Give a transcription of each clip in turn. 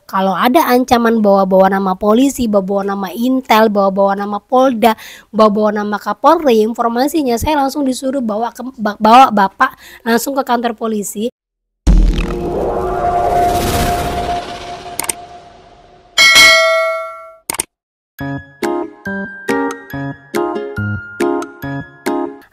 Kalau ada ancaman bawa-bawa nama polisi, bawa-bawa nama Intel, bawa-bawa nama Polda, bawa-bawa nama Kapolri, informasinya saya langsung disuruh bawa Bapak langsung ke kantor polisi.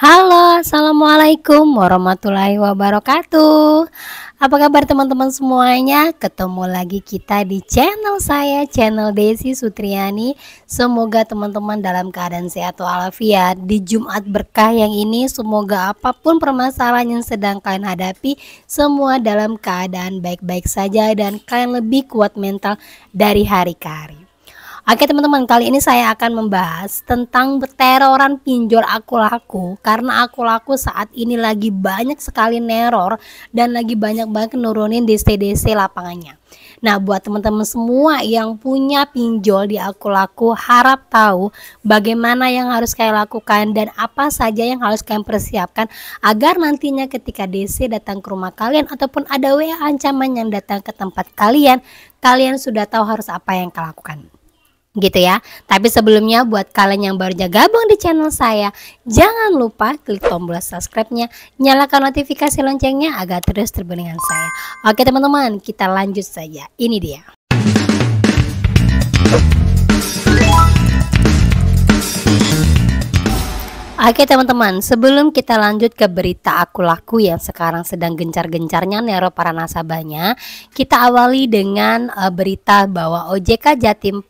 Halo, assalamualaikum warahmatullahi wabarakatuh. Apa kabar teman-teman semuanya? Ketemu lagi kita di channel saya, channel Desi Sutriani. Semoga teman-teman dalam keadaan sehat walafiat di Jumat berkah yang ini. Semoga apapun permasalahan yang sedang kalian hadapi, semua dalam keadaan baik-baik saja dan kalian lebih kuat mental dari hari ke hari. Oke teman-teman, kali ini saya akan membahas tentang teroran pinjol aku laku. Karena aku laku saat ini lagi banyak sekali neror dan lagi banyak banget nurunin DC-DC lapangannya. Nah, buat teman-teman semua yang punya pinjol di aku laku, harap tahu bagaimana yang harus kalian lakukan dan apa saja yang harus kalian persiapkan agar nantinya ketika DC datang ke rumah kalian ataupun ada WA ancaman yang datang ke tempat kalian, kalian sudah tahu harus apa yang kalian lakukan. Gitu ya. Tapi sebelumnya buat kalian yang baru gabung di channel saya, jangan lupa klik tombol subscribe-nya, nyalakan notifikasi loncengnya agar terus terhubung dengan saya. Oke teman-teman, kita lanjut saja. Ini dia. Oke teman-teman, sebelum kita lanjut ke berita aku laku yang sekarang sedang gencar-gencarnya neror para nasabahnya, kita awali dengan berita bahwa OJK Jatim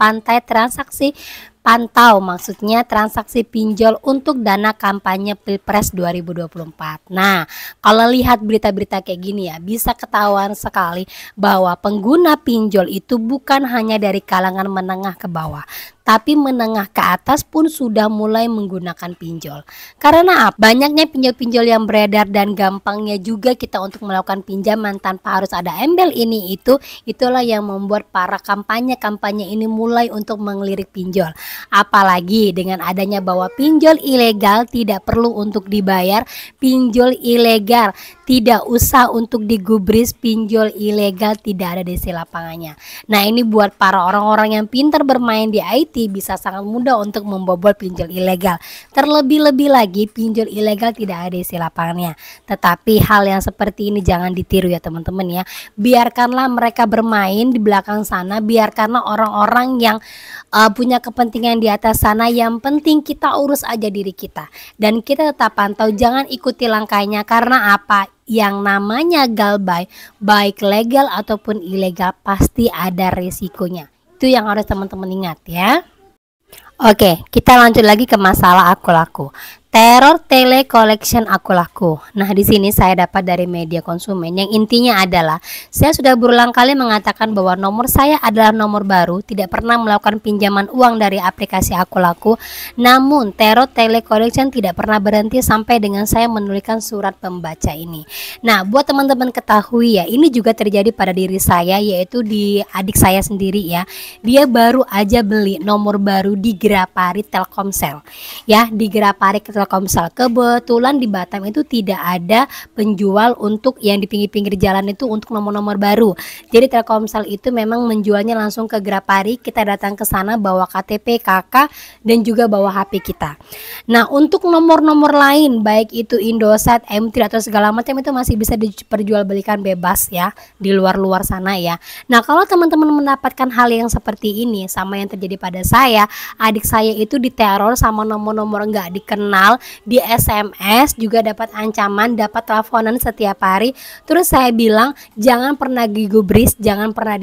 maksudnya transaksi pinjol untuk dana kampanye Pilpres 2024. Nah, kalau lihat berita-berita kayak gini ya, bisa ketahuan sekali bahwa pengguna pinjol itu bukan hanya dari kalangan menengah ke bawah, tapi menengah ke atas pun sudah mulai menggunakan pinjol. Karena apa? Banyaknya pinjol-pinjol yang beredar dan gampangnya juga kita untuk melakukan pinjaman tanpa harus ada embel ini itu, itulah yang membuat para kampanye ini mulai untuk mengelirik pinjol. Apalagi dengan adanya bahwa pinjol ilegal tidak perlu untuk dibayar, pinjol ilegal tidak usah untuk digubris, pinjol ilegal tidak ada DC lapangannya. Nah, ini buat para orang-orang yang pintar bermain di IT bisa sangat mudah untuk membobol pinjol ilegal. Terlebih-lebih lagi pinjol ilegal tidak ada isi lapangannya. Tetapi hal yang seperti ini jangan ditiru ya teman-teman ya. Biarkanlah mereka bermain di belakang sana, biarkanlah orang-orang yang punya kepentingan di atas sana. Yang penting kita urus aja diri kita dan kita tetap pantau, jangan ikuti langkahnya. Karena apa? Yang namanya galbay, baik legal ataupun ilegal, pasti ada resikonya. Itu yang harus teman-teman ingat ya. Oke, kita lanjut lagi ke masalah aku laku. Teror tele collection aku laku. Nah, di sini saya dapat dari media konsumen yang intinya adalah saya sudah berulang kali mengatakan bahwa nomor saya adalah nomor baru, tidak pernah melakukan pinjaman uang dari aplikasi aku laku. Namun, teror tele collection tidak pernah berhenti sampai dengan saya menuliskan surat pembaca ini. Nah, buat teman-teman ketahui ya, ini juga terjadi pada diri saya, yaitu di adik saya sendiri ya. Dia baru aja beli nomor baru di Grapari Telkomsel. Ya, di Grapari Telkomsel. Kebetulan di Batam itu tidak ada penjual untuk yang di pinggir-pinggir jalan itu untuk nomor-nomor baru. Jadi Telkomsel itu memang menjualnya langsung ke Grapari. Kita datang ke sana bawa KTP, KK dan juga bawa HP kita. Nah, untuk nomor-nomor lain baik itu Indosat, M3 atau segala macam itu masih bisa diperjualbelikan bebas ya di luar-luar sana ya. Nah, kalau teman-teman mendapatkan hal yang seperti ini sama yang terjadi pada saya, adik saya itu diteror sama nomor-nomor nggak dikenal, di SMS juga dapat ancaman, dapat teleponan setiap hari. Terus saya bilang jangan pernah digubris, jangan pernah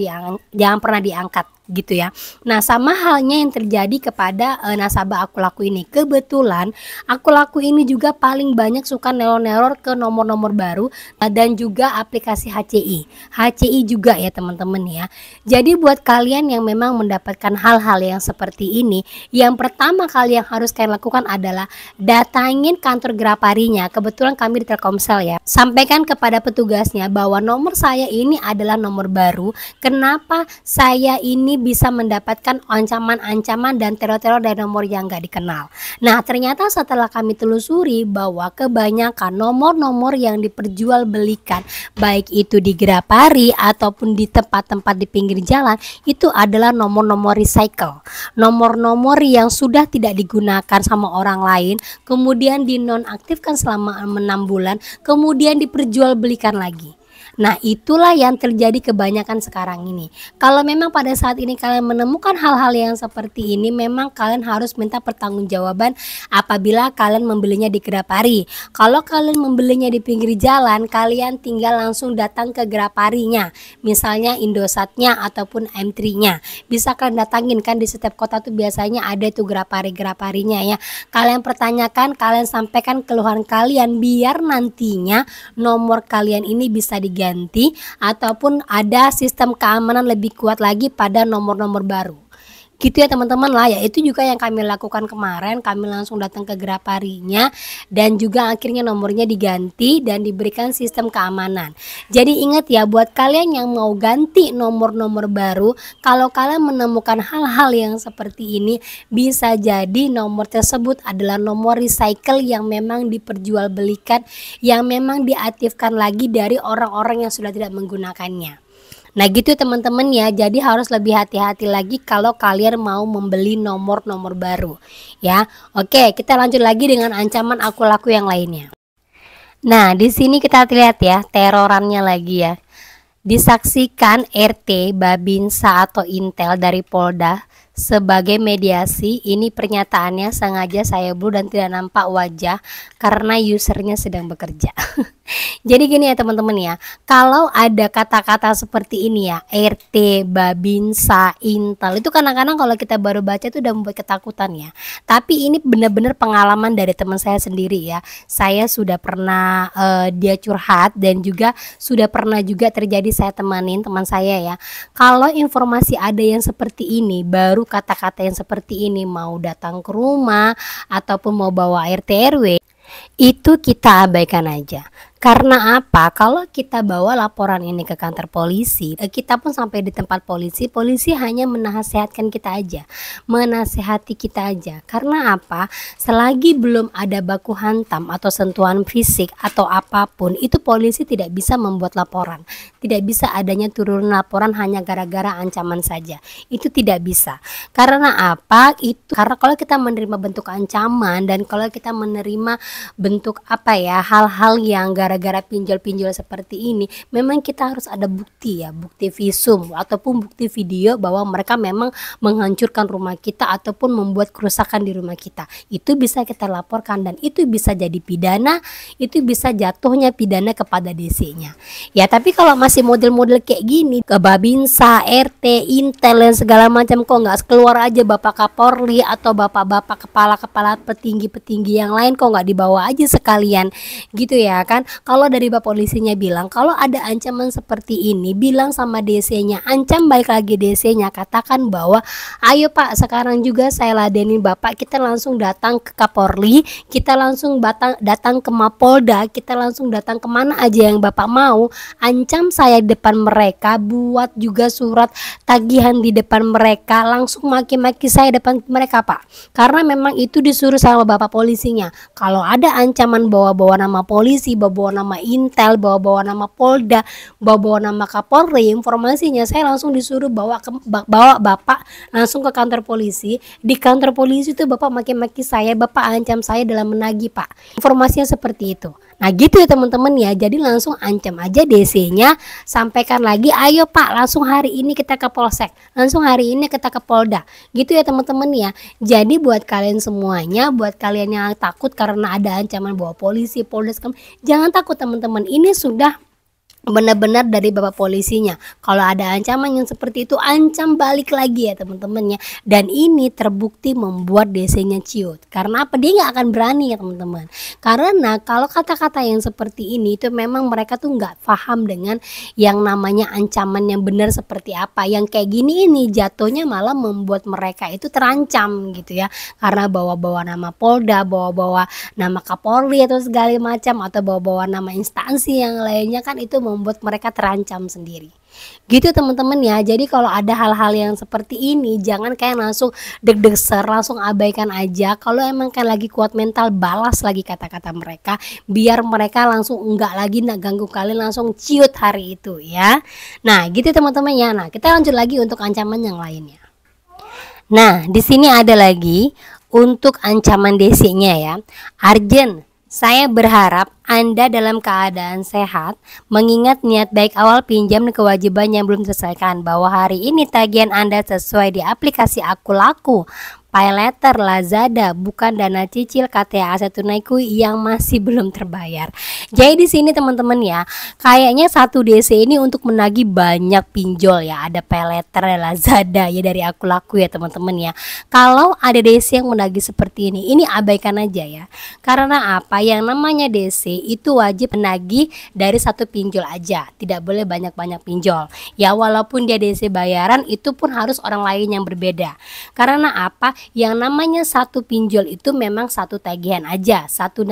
diangkat gitu ya. Nah, sama halnya yang terjadi kepada nasabah aku laku ini. Kebetulan aku laku ini juga paling banyak suka neror-neror ke nomor-nomor baru dan juga aplikasi HCI juga ya teman-teman ya. Jadi buat kalian yang memang mendapatkan hal-hal yang seperti ini, yang pertama kali yang harus kalian lakukan adalah datangin kantor Graparinya. Kebetulan kami di Telkomsel ya. Sampaikan kepada petugasnya bahwa nomor saya ini adalah nomor baru. Kenapa saya ini bisa mendapatkan ancaman-ancaman dan teror-teror dari nomor yang gak dikenal. Nah, ternyata setelah kami telusuri bahwa kebanyakan nomor-nomor yang diperjualbelikan, baik itu di Grapari ataupun di tempat-tempat di pinggir jalan, itu adalah nomor-nomor recycle, nomor-nomor yang sudah tidak digunakan sama orang lain, kemudian dinonaktifkan selama 6 bulan, kemudian diperjualbelikan lagi. Nah, itulah yang terjadi kebanyakan sekarang ini. Kalau memang pada saat ini kalian menemukan hal-hal yang seperti ini, memang kalian harus minta pertanggungjawaban apabila kalian membelinya di Grapari. Kalau kalian membelinya di pinggir jalan, kalian tinggal langsung datang ke Graparinya, misalnya Indosatnya ataupun M3-nya. Bisa kalian datangin, kan di setiap kota tuh biasanya ada tuh Graparinya ya. Kalian pertanyakan, kalian sampaikan keluhan kalian, biar nantinya nomor kalian ini bisa diganti ataupun ada sistem keamanan lebih kuat lagi pada nomor-nomor baru. Gitu ya teman-teman lah, ya itu juga yang kami lakukan kemarin. Kami langsung datang ke Graparinya dan juga akhirnya nomornya diganti dan diberikan sistem keamanan. Jadi ingat ya, buat kalian yang mau ganti nomor-nomor baru, kalau kalian menemukan hal-hal yang seperti ini, bisa jadi nomor tersebut adalah nomor recycle yang memang diperjualbelikan, yang memang diaktifkan lagi dari orang-orang yang sudah tidak menggunakannya. Nah gitu teman-teman ya, jadi harus lebih hati-hati lagi kalau kalian mau membeli nomor-nomor baru ya. Oke, kita lanjut lagi dengan ancaman akun laku yang lainnya. Nah di sini kita lihat ya terorannya lagi ya. Disaksikan RT, Babinsa atau Intel dari Polda sebagai mediasi. Ini pernyataannya sengaja saya blur dan tidak nampak wajah karena usernya sedang bekerja. Jadi gini ya teman-teman ya, kalau ada kata-kata seperti ini ya, RT, Babinsa, Intel, itu kadang-kadang kalau kita baru baca itu udah membuat ketakutan ya. Tapi ini benar-benar pengalaman dari teman saya sendiri ya. Saya sudah pernah dia curhat dan juga sudah pernah juga terjadi saya temanin teman saya ya. Kalau informasi ada yang seperti ini, baru kata-kata yang seperti ini, mau datang ke rumah ataupun mau bawa RT RW, itu kita abaikan aja. Karena apa? Kalau kita bawa laporan ini ke kantor polisi, kita pun sampai di tempat polisi, polisi hanya menasehatkan kita aja, menasehati kita aja. Karena apa? Selagi belum ada baku hantam atau sentuhan fisik atau apapun, itu polisi tidak bisa membuat laporan. Tidak bisa adanya turun laporan hanya gara-gara ancaman saja. Itu tidak bisa. Karena apa? Itu karena kalau kita menerima bentuk ancaman dan kalau kita menerima bentuk apa ya, hal-hal yang gara-gara pinjol-pinjol seperti ini, memang kita harus ada bukti ya, bukti visum ataupun bukti video bahwa mereka memang menghancurkan rumah kita ataupun membuat kerusakan di rumah kita. Itu bisa kita laporkan dan itu bisa jadi pidana, itu bisa jatuhnya pidana kepada DC-nya. Ya, tapi kalau masih model-model kayak gini, ke Babinsa, RT, Intel dan segala macam, kok nggak keluar aja Bapak Kapolri atau bapak-bapak kepala-kepala petinggi-petinggi yang lain, kok nggak dibawa aja sekalian gitu ya kan. Kalau dari Bapak polisinya bilang kalau ada ancaman seperti ini, bilang sama DC-nya, ancam baik lagi DC-nya, katakan bahwa ayo Pak, sekarang juga saya ladenin Bapak, kita langsung datang ke Kapolri, kita langsung datang ke Mapolda, kita langsung datang kemana aja yang Bapak mau, ancam saya di depan mereka, buat juga surat tagihan di depan mereka, langsung maki-maki saya depan mereka Pak, karena memang itu disuruh sama Bapak polisinya. Kalau ada ancaman bawa-bawa nama polisi, bawa nama Intel, bawa nama Polda, bawa nama Kapolri, informasinya saya langsung disuruh bawa Bapak langsung ke kantor polisi. Di kantor polisi itu Bapak maki-maki saya, Bapak ancam saya dalam menagih Pak. Informasinya seperti itu. Nah gitu ya teman-teman ya, jadi langsung ancam aja DC-nya, sampaikan lagi, ayo Pak langsung hari ini kita ke Polsek, langsung hari ini kita ke Polda, gitu ya teman-teman ya. Jadi buat kalian semuanya, buat kalian yang takut karena ada ancaman bawa polisi, Polda, jangan takut teman-teman, ini sudah benar-benar dari Bapak polisinya. Kalau ada ancaman yang seperti itu, ancam balik lagi ya teman-teman ya. Dan ini terbukti membuat DC-nya ciut. Karena apa? Dia nggak akan berani ya teman-teman. Karena kalau kata-kata yang seperti ini itu memang mereka tuh nggak paham dengan yang namanya ancaman yang benar seperti apa. Yang kayak gini ini jatuhnya malah membuat mereka itu terancam gitu ya. Karena bawa-bawa nama Polda, bawa-bawa nama Kapolri atau segala macam, atau bawa-bawa nama instansi yang lainnya, kan itu membuat mereka terancam sendiri. Gitu teman-teman ya. Jadi kalau ada hal-hal yang seperti ini jangan kayak langsung deg-deser, langsung abaikan aja. Kalau emang kan lagi kuat mental, balas lagi kata-kata mereka biar mereka langsung enggak lagi nak ganggu kalian, langsung ciut hari itu ya. Nah, gitu teman-teman ya. Nah, kita lanjut lagi untuk ancaman yang lainnya. Nah, di sini ada lagi untuk ancaman DC-nya ya. Arjen, saya berharap Anda dalam keadaan sehat, mengingat niat baik awal pinjam dan kewajiban yang belum terselesaikan, bahwa hari ini tagihan Anda sesuai di aplikasi Aku Laku, Paylater, Lazada, bukan dana cicil KTA Aset Tunaiku yang masih belum terbayar. Jadi di sini teman-teman ya, kayaknya satu DC ini untuk menagih banyak pinjol ya. Ada Paylater, Lazada ya dari Aku Laku ya teman-teman ya. Kalau ada DC yang menagih seperti ini abaikan aja ya. Karena apa? Yang namanya DC itu wajib menagih dari satu pinjol aja, tidak boleh banyak-banyak pinjol. Ya walaupun dia DC bayaran, itu pun harus orang lain yang berbeda. Karena apa? Yang namanya satu pinjol itu memang satu tagihan aja, satu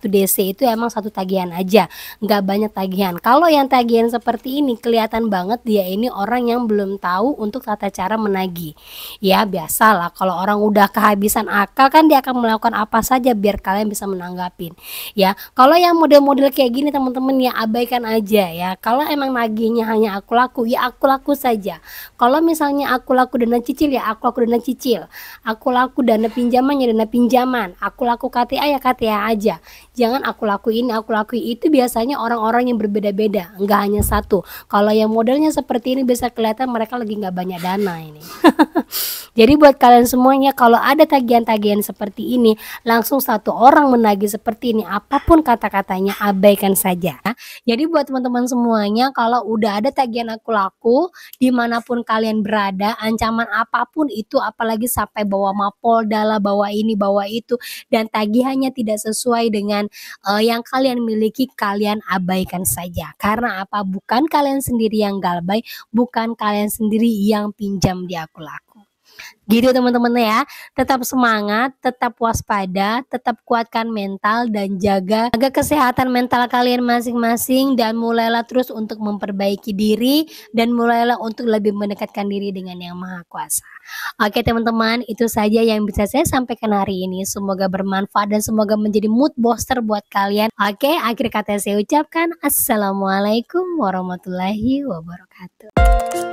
DC itu emang satu tagihan aja, nggak banyak tagihan. Kalau yang tagihan seperti ini kelihatan banget dia ini orang yang belum tahu untuk tata cara menagih. Ya biasalah kalau orang udah kehabisan akal kan dia akan melakukan apa saja biar kalian bisa menanggapin. Ya kalau yang model-model kayak gini teman-teman ya abaikan aja ya. Kalau emang nagihnya hanya Aku Laku ya Aku Laku saja. Kalau misalnya Aku Laku dana cicil ya Aku Laku dana cicil. Aku Laku dana pinjaman ya dana pinjaman. Aku Laku KTA ya KTA aja. Jangan Aku Laku ini, Aku Laku itu. Biasanya orang-orang yang berbeda-beda, nggak hanya satu. Kalau yang modelnya seperti ini bisa kelihatan mereka lagi nggak banyak dana ini. Jadi buat kalian semuanya kalau ada tagihan-tagihan seperti ini, langsung satu orang menagih seperti ini, apapun kata-katanya abaikan saja. Jadi buat teman-teman semuanya kalau udah ada tagihan Aku Laku, dimanapun kalian berada, ancaman apapun itu, apalagi sampai bawa Mapolda lah, bawa ini bawa itu, dan tagihannya tidak sesuai dengan yang kalian miliki, kalian abaikan saja. Karena apa? Bukan kalian sendiri yang galbay, bukan kalian sendiri yang pinjam di Aku Laku. Gitu teman-teman ya, tetap semangat, tetap waspada, tetap kuatkan mental dan jaga kesehatan mental kalian masing-masing, dan mulailah terus untuk memperbaiki diri dan mulailah untuk lebih mendekatkan diri dengan Yang Maha Kuasa. Oke teman-teman, itu saja yang bisa saya sampaikan hari ini. Semoga bermanfaat dan semoga menjadi mood booster buat kalian. Oke, akhir kata saya ucapkan assalamualaikum warahmatullahi wabarakatuh.